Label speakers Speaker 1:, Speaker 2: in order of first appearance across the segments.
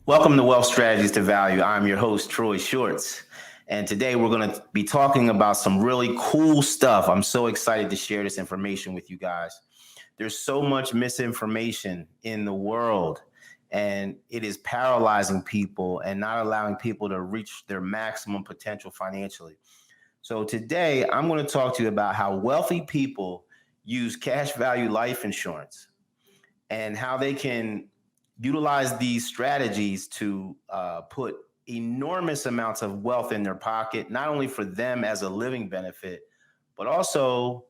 Speaker 1: Welcome to Wealth Strategies to Value. I'm your host, Troy Shorts. And today we're going to be talking about some really cool stuff. I'm so excited to share this information with you guys. There's so much misinformation in the world, and it is paralyzing people and not allowing people to reach their maximum potential financially. So today I'm going to talk to you about how wealthy people use cash value life insurance and how they can utilize these strategies to put enormous amounts of wealth in their pocket, not only for them as a living benefit, but also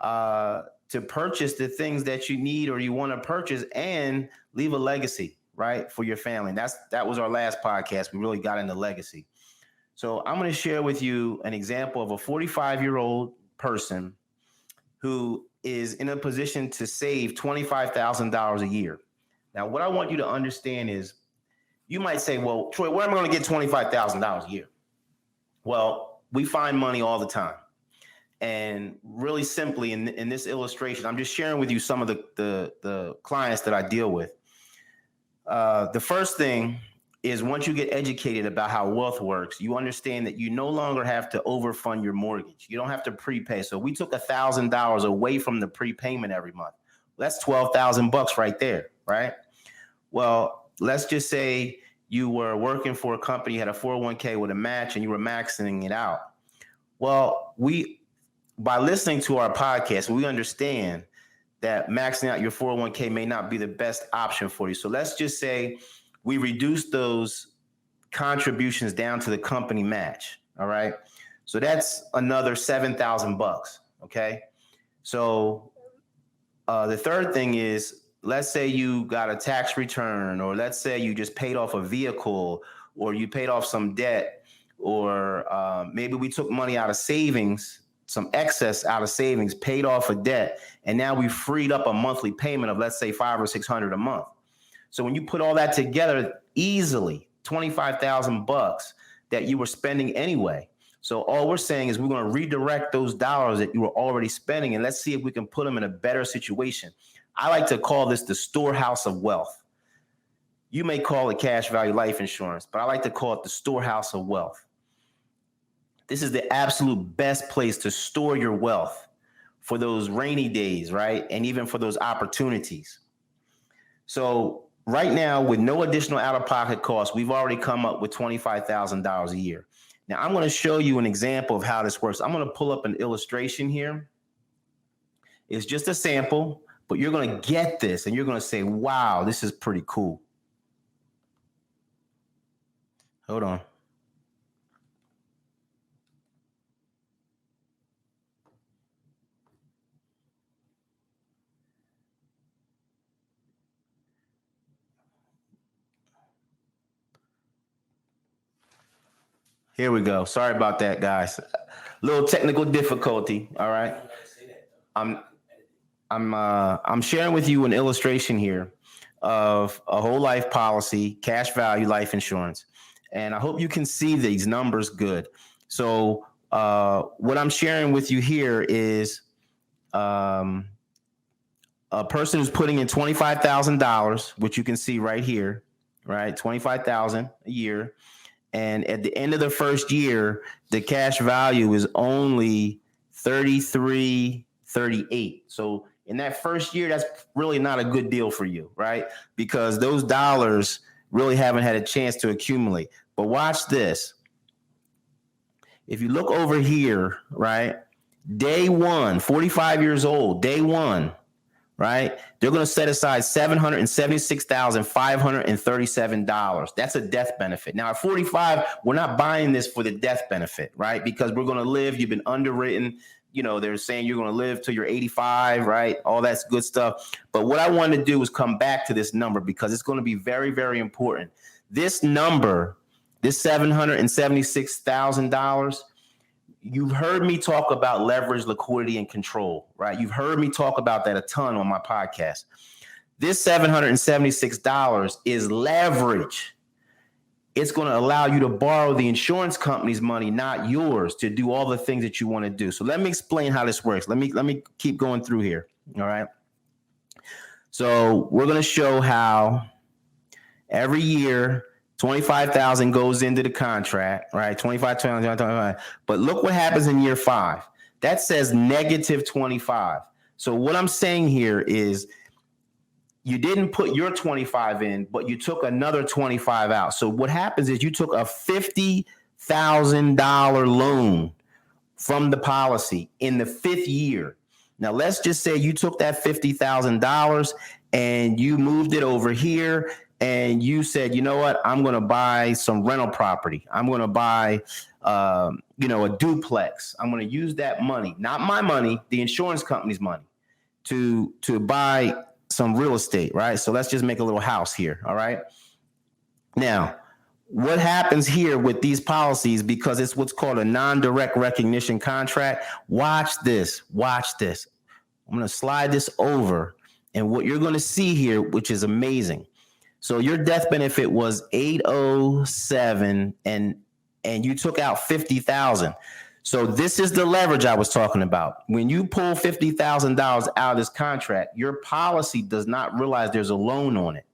Speaker 1: to purchase the things that you need or you want to purchase and leave a legacy, right, for your family. And that was our last podcast. We really got into legacy. So I'm going to share with you an example of a 45-year-old person who is in a position to save $25,000 a year. Now, what I want you to understand is you might say, well, Troy, where am I going to get $25,000 a year? Well, we find money all the time. And really simply in this illustration, I'm just sharing with you some of the clients that I deal with. The first thing is once you get educated about how wealth works, you understand that you no longer have to overfund your mortgage. You don't have to prepay. So we took $1,000 away from the prepayment every month. That's $12,000 right there, right? Well, let's just say you were working for a company, had a 401k with a match, and you were maxing it out. Well, by listening to our podcast, we understand that maxing out your 401k may not be the best option for you. So let's just say we reduce those contributions down to the company match. All right. So that's another $7,000. Okay. So the third thing is, let's say you got a tax return, or let's say you just paid off a vehicle, or you paid off some debt, or maybe we took money out of savings, some excess out of savings, paid off a debt, and now we freed up a monthly payment of, let's say, $500 or $600 a month. So when you put all that together, easily $25,000 that you were spending anyway. So all we're saying is we're going to redirect those dollars that you were already spending, and let's see if we can put them in a better situation. I like to call this the storehouse of wealth. You may call it cash value life insurance, but I like to call it the storehouse of wealth. This is the absolute best place to store your wealth for those rainy days, right? And even for those opportunities. So right now, with no additional out-of-pocket costs, we've already come up with $25,000 a year. Now, I'm going to show you an example of how this works. I'm going to pull up an illustration here. It's just a sample, but you're going to get this and you're going to say, wow, this is pretty cool. Hold on. Here we go. Sorry about that, guys. Little technical difficulty. All right. I'm sharing with you an illustration here of a whole life policy, cash value life insurance. And I hope you can see these numbers good. So what I'm sharing with you here is a person who's putting in $25,000, which you can see right here, right? $25,000 a year. And at the end of the first year, the cash value is only $33.38. So in that first year, that's really not a good deal for you, right? Because those dollars really haven't had a chance to accumulate. But watch this. If you look over here, right, day one, 45 years old, day one, right, they're going to set aside $776,537. That's a death benefit. Now, at 45, we're not buying this for the death benefit, right, because we're going to live. You've been underwritten. You know, they're saying you're going to live till you're 85, right? All that's good stuff. But what I want to do is come back to this number because it's going to be very, very important. This number, this $776,000, you've heard me talk about leverage, liquidity, and control, right? You've heard me talk about that a ton on my podcast. This $776 is leverage. It's going to allow you to borrow the insurance company's money, not yours, to do all the things that you want to do. So let me explain how this works. Let me keep going through here. All right. So we're going to show how every year 25,000 goes into the contract, right? 25, 25. But look what happens in year 5. That says negative 25. So what I'm saying here is you didn't put your 25 in, but you took another 25 out. So what happens is you took a $50,000 loan from the policy in the 5th year. Now, let's just say you took that $50,000 and you moved it over here and you said, you know what, I'm going to buy some rental property. I'm going to buy, a duplex. I'm going to use that money, not my money, the insurance company's money, to buy some real estate, right? So let's just make a little house here, all right? Now, what happens here with these policies, because it's what's called a non-direct recognition contract. Watch this. I'm going to slide this over, and what you're going to see here, which is amazing. So your death benefit was 807, and you took out 50,000. So this is the leverage I was talking about. When you pull $50,000 out of this contract, your policy does not realize there's a loan on it.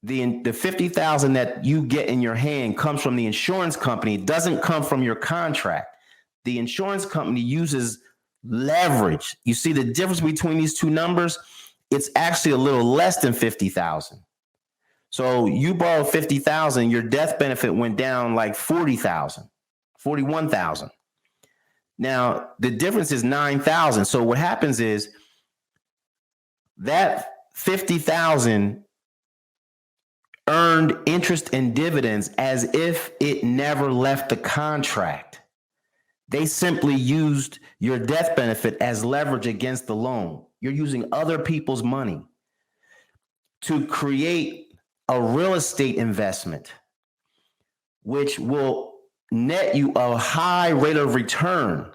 Speaker 1: The 50,000 that you get in your hand comes from the insurance company. It doesn't come from your contract. The insurance company uses leverage. You see the difference between these two numbers? It's actually a little less than 50,000. So you borrowed 50,000, your death benefit went down like 40,000, 41,000. Now the difference is 9,000. So what happens is that 50,000 earned interest and dividends as if it never left the contract. They simply used your death benefit as leverage against the loan. You're using other people's money to create a real estate investment, which will net you a high rate of return.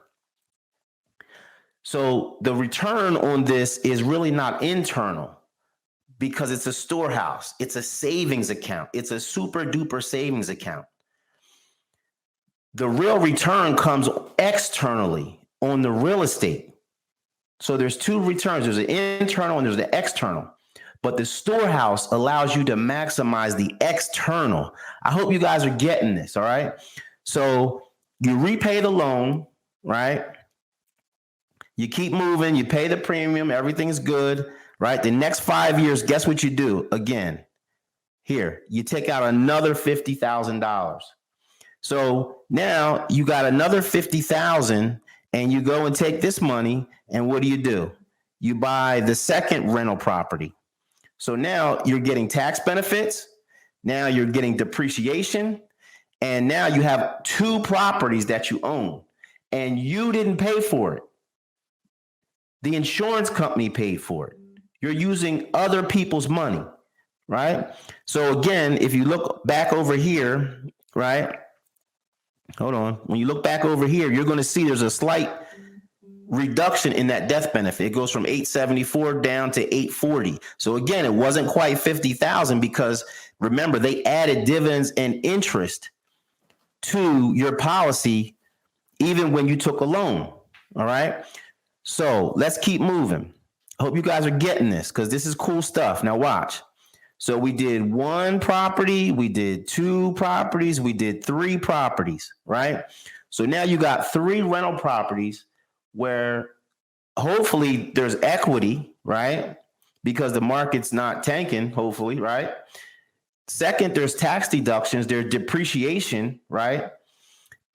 Speaker 1: So the return on this is really not internal, because it's a storehouse. It's a savings account. It's a super duper savings account. The real return comes externally on the real estate. So there's two returns. There's an internal and there's the external. But the storehouse allows you to maximize the external. I hope you guys are getting this, all right? So you repay the loan, right? You keep moving, you pay the premium, everything is good, right? The next 5 years, guess what you do? Again, here, you take out another $50,000. So now you got another 50,000, and you go and take this money, and what do? You buy the second rental property. So now you're getting tax benefits, now you're getting depreciation, and now you have two properties that you own, and you didn't pay for it. The insurance company paid for it. You're using other people's money, right? So again, if you look back over here, right? Hold on. When you look back over here, you're going to see there's a slight reduction in that death benefit. It goes from 874 down to 840. So again, it wasn't quite 50,000 because remember, they added dividends and interest to your policy even when you took a loan. All right. So let's keep moving. I hope you guys are getting this because this is cool stuff. Now watch. So we did one property, we did two properties, we did three properties, right? So now you got three rental properties where hopefully there's equity, right? Because the market's not tanking, hopefully, right? Second, there's tax deductions, there's depreciation, right?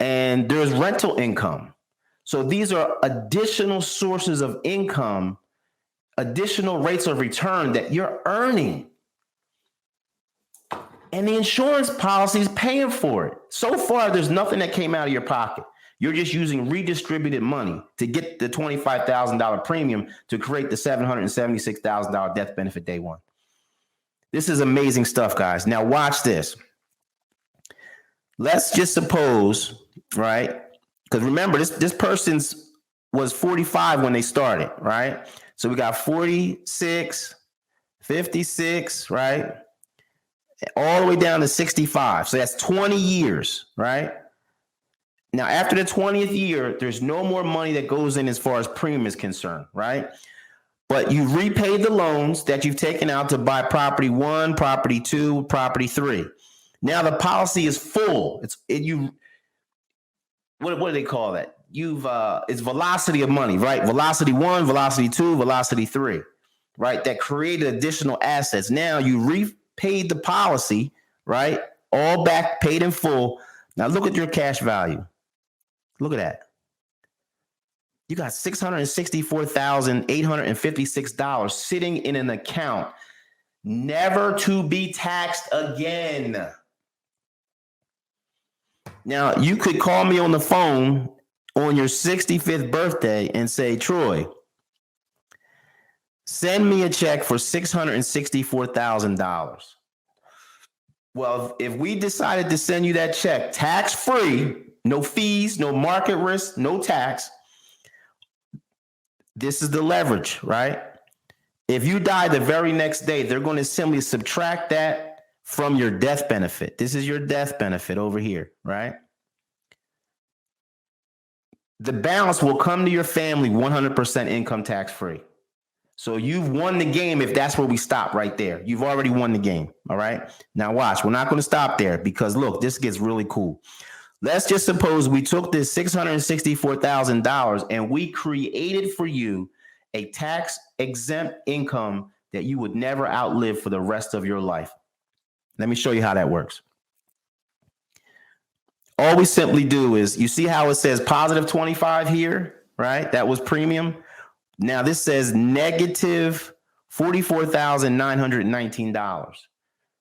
Speaker 1: And there's rental income. So these are additional sources of income, additional rates of return that you're earning. And the insurance policy is paying for it. So far, there's nothing that came out of your pocket. You're just using redistributed money to get the $25,000 premium to create the $776,000 death benefit day one. This is amazing stuff, guys. Now watch this. Let's just suppose, right? Because remember, this person's was 45 when they started, right? So we got 46, 56, right? All the way down to 65. So that's 20 years, right? Now, after the 20th year, there's no more money that goes in as far as premium is concerned, right? but you repaid the loans that you've taken out to buy property 1, property 2, property 3. Now the policy is full. What do they call that? It's velocity of money, right? Velocity 1, velocity 2, velocity 3, right? That created additional assets. Now you repaid the policy, right? All back, paid in full. Now look at your cash value. Look at that. You got $664,856 sitting in an account, never to be taxed again. Now, you could call me on the phone on your 65th birthday and say, Troy, send me a check for $664,000. Well, if we decided to send you that check tax-free, no fees, no market risk, no tax, this is the leverage, right? If you die the very next day, they're going to simply subtract that from your death benefit. This is your death benefit over here, right? The balance will come to your family 100% income tax free. So you've won the game if that's where we stop right there. You've already won the game, all right? Now watch, we're not going to stop there because look, this gets really cool. Let's just suppose we took this $664,000 and we created for you a tax-exempt income that you would never outlive for the rest of your life. Let me show you how that works. All we simply do is, you see how it says positive 25 here, right? That was premium. Now this says negative $44,919.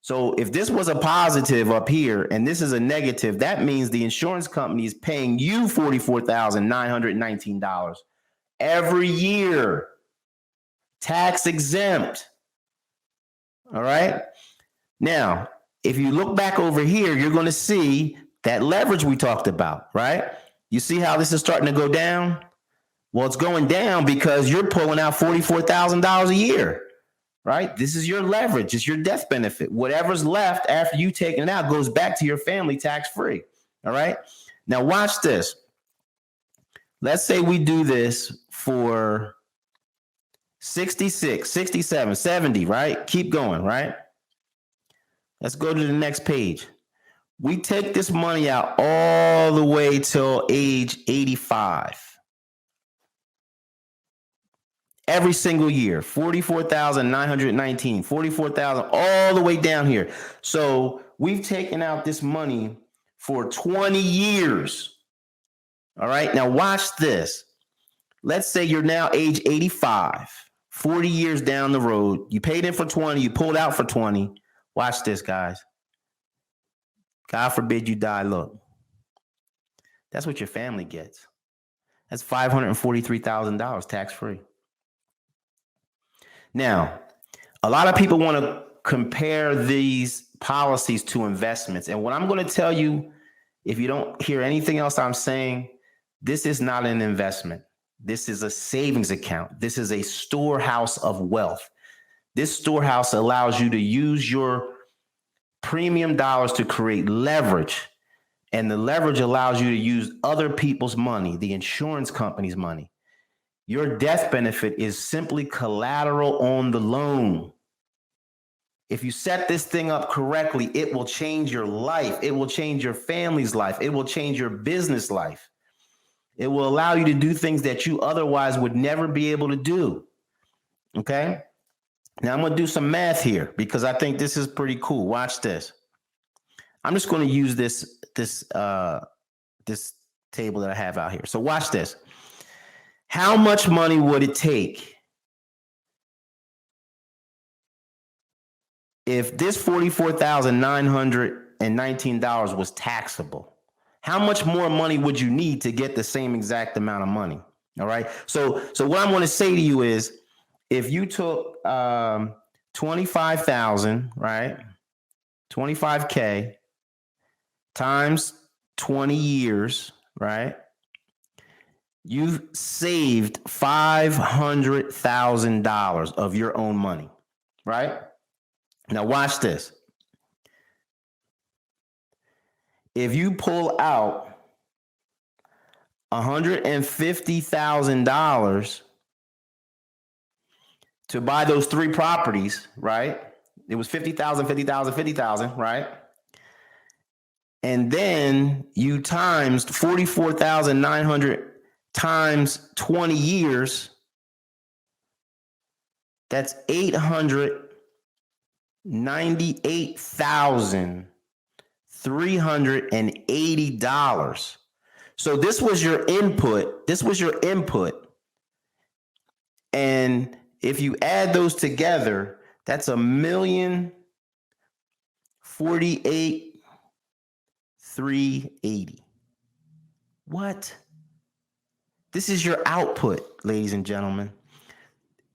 Speaker 1: So if this was a positive up here and this is a negative, that means the insurance company is paying you $44,919 every year, tax exempt. All right. Now, if you look back over here, you're going to see that leverage we talked about, right? You see how this is starting to go down? Well, it's going down because you're pulling out $44,000 a year. Right? This is your leverage. It's your death benefit. Whatever's left after you take it out goes back to your family tax-free. All right? Now watch this. Let's say we do this for 66, 67, 70, right? Keep going, right? Let's go to the next page. We take this money out all the way till age 85. Every single year, 44,919, 44,000, all the way down here. So we've taken out this money for 20 years. All right. Now watch this. Let's say you're now age 85, 40 years down the road. You paid in for 20, you pulled out for 20. Watch this, guys. God forbid you die. Look, that's what your family gets. That's $543,000 tax-free. Now, a lot of people want to compare these policies to investments. And what I'm going to tell you, if you don't hear anything else I'm saying, this is not an investment. This is a savings account. This is a storehouse of wealth. This storehouse allows you to use your premium dollars to create leverage. And the leverage allows you to use other people's money, the insurance company's money. Your death benefit is simply collateral on the loan. If you set this thing up correctly, it will change your life. It will change your family's life. It will change your business life. It will allow you to do things that you otherwise would never be able to do. Okay? Now I'm going to do some math here because I think this is pretty cool. Watch this. I'm just going to use this table that I have out here. So watch this. How much money would it take if this $44,919 was taxable? How much more money would you need to get the same exact amount of money? All right. So what I'm going to say to you is, if you took 25,000, right, 25K times 20 years, right, you've saved $500,000 of your own money, right? Now watch this. If you pull out $150,000 to buy those 3 properties, right? It was 50,000, 50,000, 50,000, right? And then you times 44,900 times 20 years. That's $898,380. So this was your input. And if you add those together, that's $1,048,380. What? This is your output, ladies and gentlemen.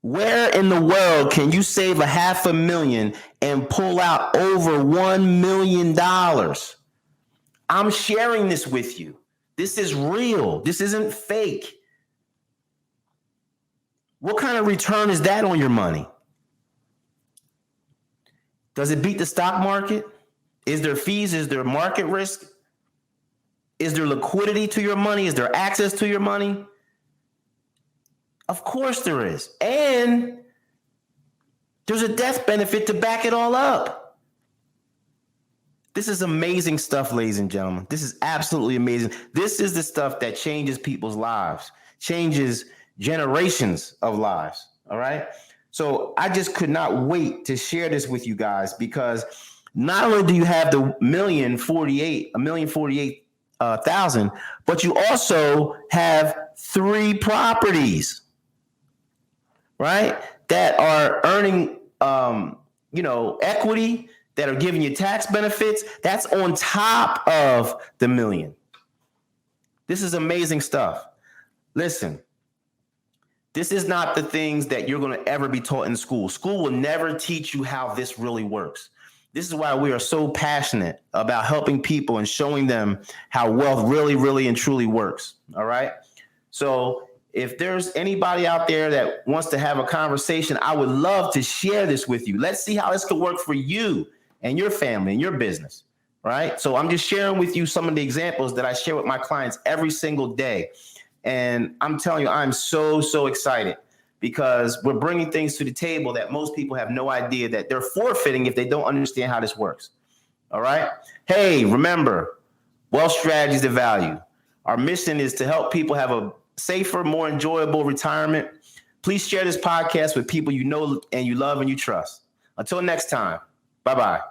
Speaker 1: Where in the world can you save $500,000 and pull out over $1 million? I'm sharing this with you. This is real. This isn't fake. What kind of return is that on your money? Does it beat the stock market? Is there fees? Is there market risk? Is there liquidity to your money? Is there access to your money? Of course there is. And there's a death benefit to back it all up. This is amazing stuff, ladies and gentlemen. This is absolutely amazing. This is the stuff that changes people's lives, changes generations of lives. All right. So I just could not wait to share this with you guys, because not only do you have the $1,048,000, but you also have 3 properties, right, that are earning, equity, that are giving you tax benefits. That's on top of the million. This is amazing stuff. Listen, this is not the things that you're going to ever be taught in school. School will never teach you how this really works. This is why we are so passionate about helping people and showing them how wealth really, really, and truly works. All right. So if there's anybody out there that wants to have a conversation, I would love to share this with you. Let's see how this could work for you and your family and your business. Right. So I'm just sharing with you some of the examples that I share with my clients every single day. And I'm telling you, I'm so excited, because we're bringing things to the table that most people have no idea that they're forfeiting if they don't understand how this works. All right. Hey, remember, Wealth Strategies to Value. Our mission is to help people have a safer, more enjoyable retirement. Please share this podcast with people you know and you love and you trust. Until next time. Bye-bye.